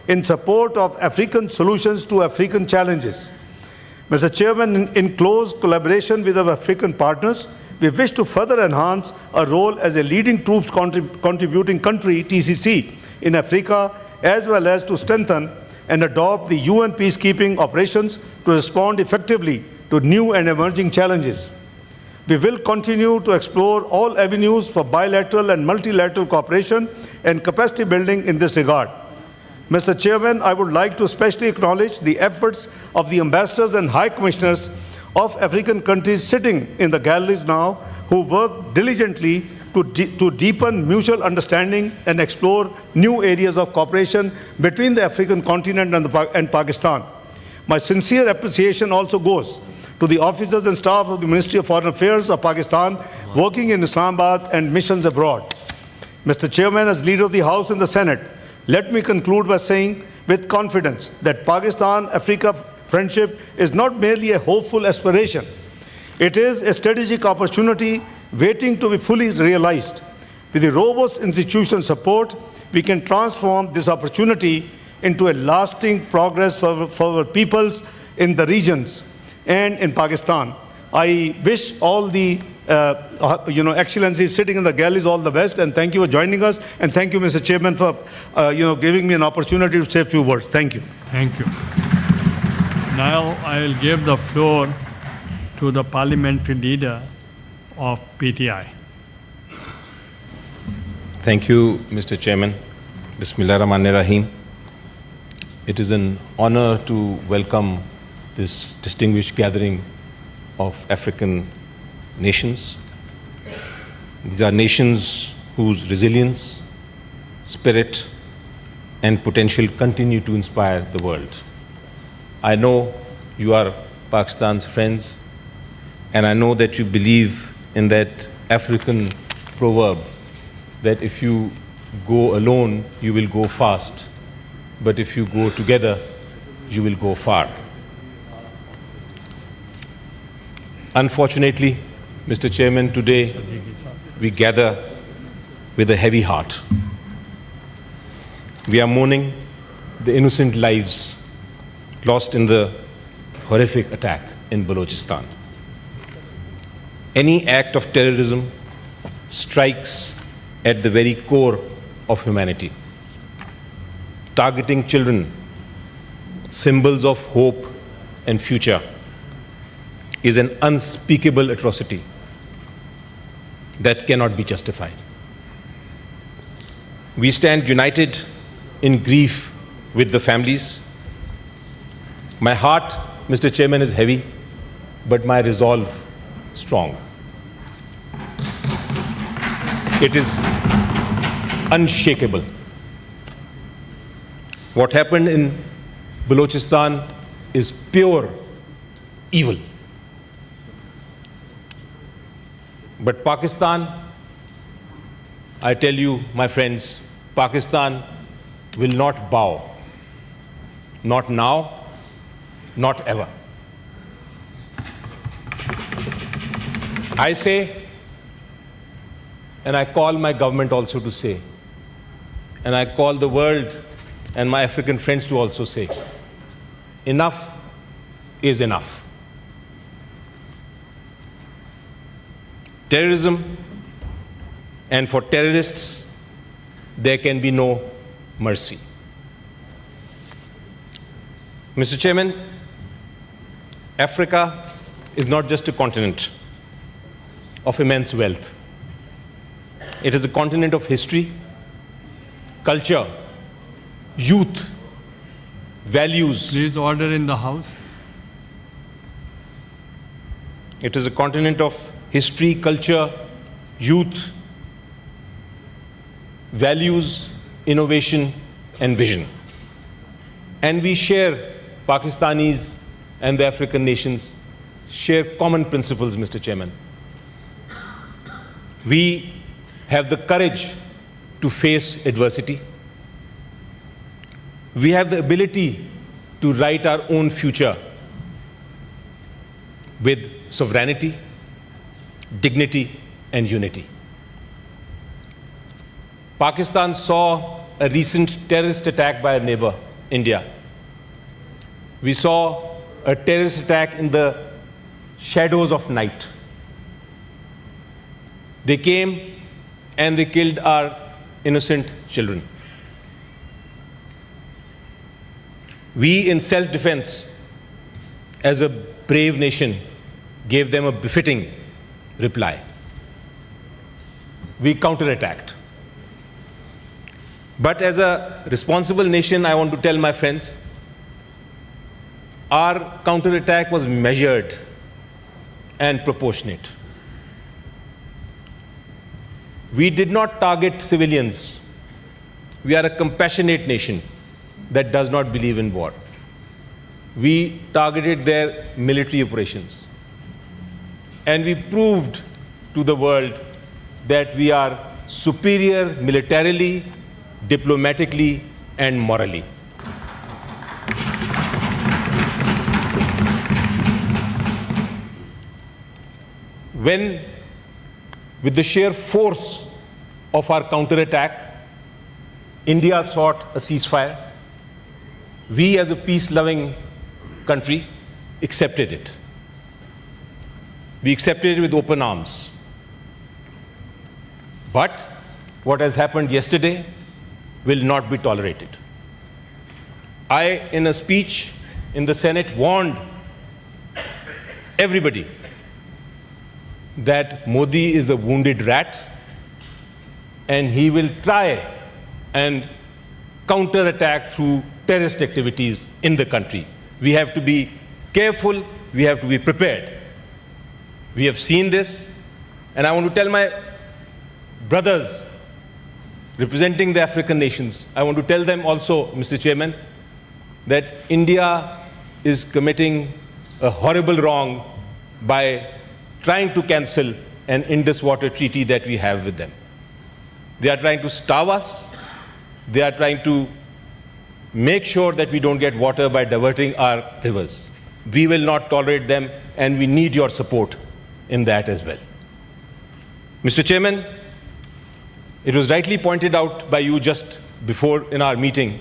in support of African solutions to African challenges. Mr. Chairman, in close collaboration with our African partners, we wish to further enhance our role as a leading troops contributing country, TCC, in Africa, as well as to strengthen and adopt the UN peacekeeping operations to respond effectively to new and emerging challenges. We will continue to explore all avenues for bilateral and multilateral cooperation and capacity building in this regard. Mr. Chairman, I would like to especially acknowledge the efforts of the ambassadors and high commissioners of African countries sitting in the galleries now, who work diligently to deepen mutual understanding and explore new areas of cooperation between the African continent and Pakistan. My sincere appreciation also goes to the officers and staff of the Ministry of Foreign Affairs of Pakistan working in Islamabad and missions abroad. Mr. Chairman, as leader of the House and the Senate, let me conclude by saying with confidence that Pakistan-Africa friendship is not merely a hopeful aspiration. It is a strategic opportunity waiting to be fully realized. With the robust institutional support, we can transform this opportunity into a lasting progress for our peoples in the regions and in Pakistan. I wish all the Excellencies sitting in the galleries all the best, and thank you for joining us, and thank you, Mr. Chairman, for giving me an opportunity to say a few words. Thank you. Thank you. Now I will give the floor to the parliamentary leader of PTI. Thank you, Mr. Chairman. Bismillah ar-Rahman ar-Rahim. It is an honor to welcome this distinguished gathering of African nations. These are nations whose resilience, spirit, and potential continue to inspire the world. I know you are Pakistan's friends, and I know that you believe in that African proverb that if you go alone, you will go fast, but if you go together, you will go far. Unfortunately, Mr. Chairman, today we gather with a heavy heart. We are mourning the innocent lives lost in the horrific attack in Balochistan. Any act of terrorism strikes at the very core of humanity. Targeting children, symbols of hope and future, is an unspeakable atrocity that cannot be justified. We stand united in grief with the families. My heart, Mr. Chairman, is heavy, but my resolve strong. It is unshakable. What happened in Balochistan is pure evil. But Pakistan, I tell you, my friends, Pakistan will not bow. Not now, not ever. I say, and I call my government also to say, and I call the world and my African friends to also say, enough is enough. Terrorism, and for terrorists, there can be no mercy. Mr. Chairman, Africa is not just a continent of immense wealth. It is a continent of history, culture, youth, values. Please order in the House. It is a continent of history, culture, youth, values, innovation, and vision. And we share, Pakistanis and the African nations share common principles, Mr. Chairman. We have the courage to face adversity. We have the ability to write our own future with sovereignty, dignity, and unity. Pakistan saw a recent terrorist attack by a neighbor India. We saw a terrorist attack in the shadows of night. They came and they killed our innocent children. We, in self-defense, as a brave nation, gave them a befitting reply. We counterattacked. But as a responsible nation, I want to tell my friends, our counterattack was measured and proportionate. We did not target civilians. We are a compassionate nation that does not believe in war. We targeted their military operations. And we proved to the world that we are superior militarily, diplomatically, and morally. When, with the sheer force of our counterattack, India sought a ceasefire, we as a peace-loving country accepted it. We accepted it with open arms. But what has happened yesterday will not be tolerated. I, in a speech in the Senate, warned everybody that Modi is a wounded rat and he will try and counterattack through terrorist activities in the country. We have to be careful, we have to be prepared. We have seen this, and I want to tell my brothers representing the African nations, I want to tell them also, Mr. Chairman, that India is committing a horrible wrong by trying to cancel an Indus water treaty that we have with them. They are trying to starve us. They are trying to make sure that we don't get water by diverting our rivers. We will not tolerate them, and we need your support in that as well. Mr. Chairman, it was rightly pointed out by you just before in our meeting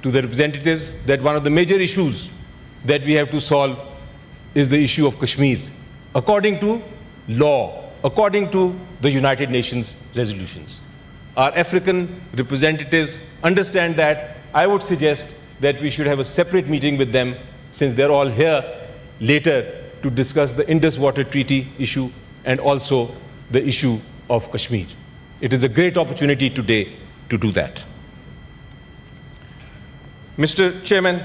to the representatives that one of the major issues that we have to solve is the issue of Kashmir, according to law, according to the United Nations resolutions. Our African representatives understand that. I would suggest that we should have a separate meeting with them, since they're all here later, to discuss the Indus Water Treaty issue and also the issue of Kashmir. It is a great opportunity today to do that. Mr. Chairman,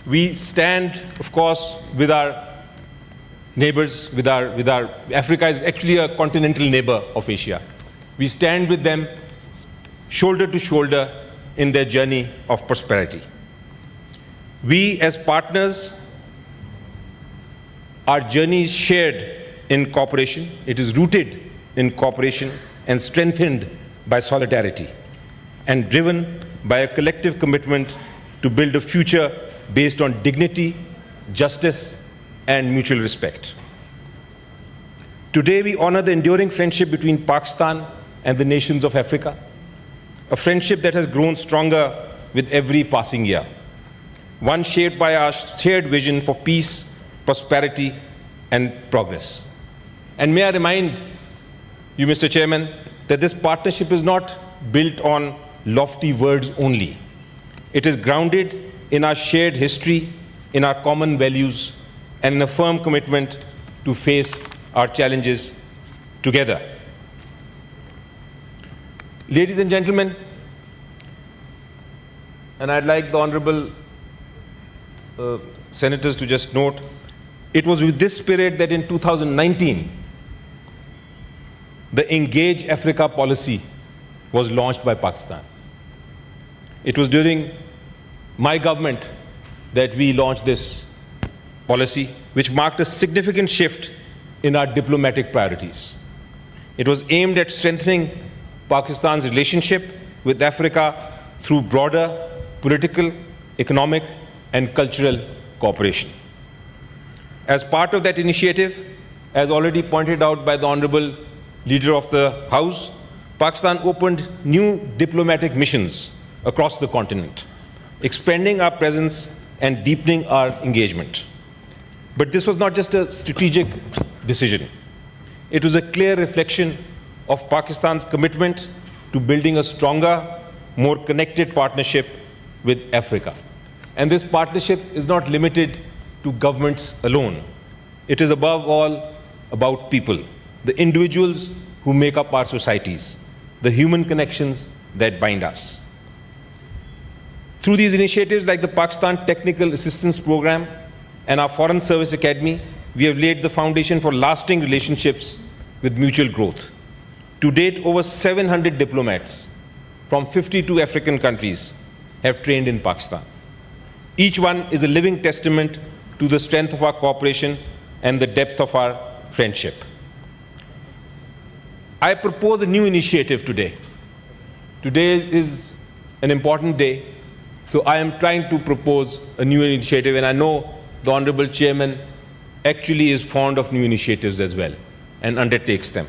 we stand, of course, with our neighbors, with our Africa is actually a continental neighbor of Asia. We stand with them shoulder to shoulder in their journey of prosperity. We, as partners, our journey is shared in cooperation. It is rooted in cooperation and strengthened by solidarity and driven by a collective commitment to build a future based on dignity, justice, and mutual respect. Today, we honor the enduring friendship between Pakistan and the nations of Africa, a friendship that has grown stronger with every passing year, one shaped by our shared vision for peace, prosperity, and progress. And may I remind you, Mr. Chairman, that this partnership is not built on lofty words only. It is grounded in our shared history, in our common values, and in a firm commitment to face our challenges together. Ladies and gentlemen, and I'd like the honorable senators to just note, it was with this spirit that in 2019, the Engage Africa policy was launched by Pakistan. It was during my government that we launched this policy, which marked a significant shift in our diplomatic priorities. It was aimed at strengthening Pakistan's relationship with Africa through broader political, economic, and cultural cooperation. As part of that initiative, as already pointed out by the Honorable Leader of the House, Pakistan opened new diplomatic missions across the continent, expanding our presence and deepening our engagement. But this was not just a strategic decision. It was a clear reflection of Pakistan's commitment to building a stronger, more connected partnership with Africa. And this partnership is not limited to governments alone. It is above all about people, the individuals who make up our societies, the human connections that bind us. Through these initiatives like the Pakistan Technical Assistance Program and our Foreign Service Academy, we have laid the foundation for lasting relationships with mutual growth. To date, over 700 diplomats from 52 African countries have trained in Pakistan. Each one is a living testament to the strength of our cooperation and the depth of our friendship. I propose a new initiative today. Today is an important day, so I am trying to propose a new initiative, and I know the Honorable Chairman actually is fond of new initiatives as well and undertakes them.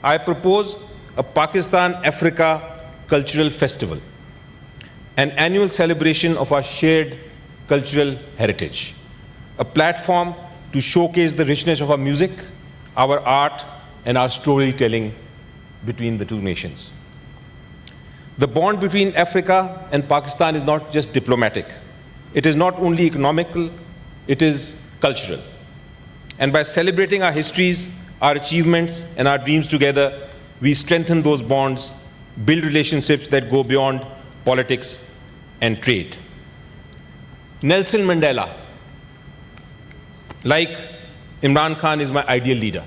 I propose a Pakistan-Africa Cultural Festival, an annual celebration of our shared cultural heritage, a platform to showcase the richness of our music, our art, and our storytelling between the two nations. The bond between Africa and Pakistan is not just diplomatic. It is not only economical, it is cultural. And by celebrating our histories, our achievements, and our dreams together, we strengthen those bonds, build relationships that go beyond politics and trade. Nelson Mandela, like Imran Khan, is my ideal leader.